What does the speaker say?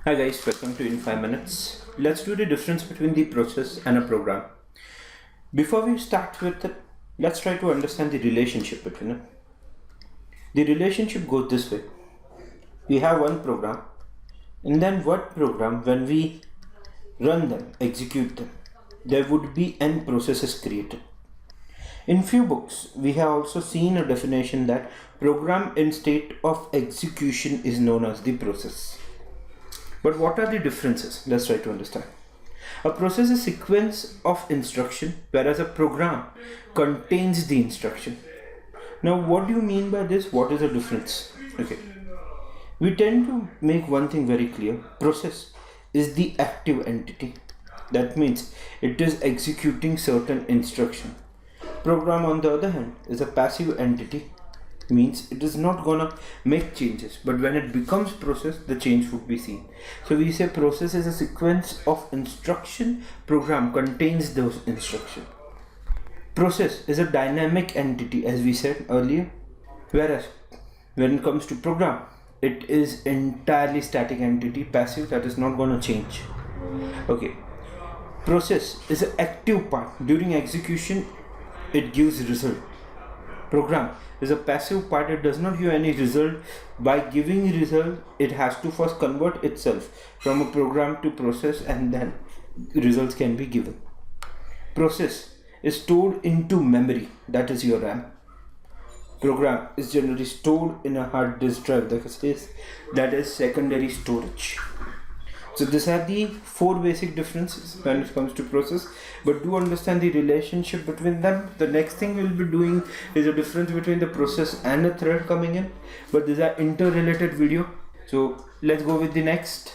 Hi guys, welcome to In 5 Minutes. Let's do the difference between the process and a program. Before we start with it, let's try to understand the relationship between it. The relationship goes this way. We have one program, and then what program, when we run them, execute them, there would be n processes created. In few books, we have also seen a definition that program in state of execution is known as the process. But what are the differences? Let's try to understand. A process is a sequence of instruction, whereas a program contains the instruction. Now, what do you mean by this? What is the difference? Okay. We tend to make one thing very clear. Process is the active entity. That means it is executing certain instruction. Program, on the other hand, is a passive entity. Means it is not gonna make changes, but when it becomes process, the change would be seen. So we say process is a sequence of instruction, program contains those instructions. Process is a dynamic entity, as we said earlier, whereas when it comes to program, it is entirely static entity, passive, that is not gonna change. Okay, process is an active part. During execution, it gives result. Program is a passive part. It does not give any result. By giving result, it has to first convert itself from a program to process, and then results can be given. Process is stored into memory, that is your RAM. Program is generally stored in a hard disk drive, that is secondary storage. So these are the four basic differences when it comes to process, but do understand the relationship between them. The next thing we'll be doing is a difference between the process and a thread coming in, but these are interrelated video. So let's go with the next.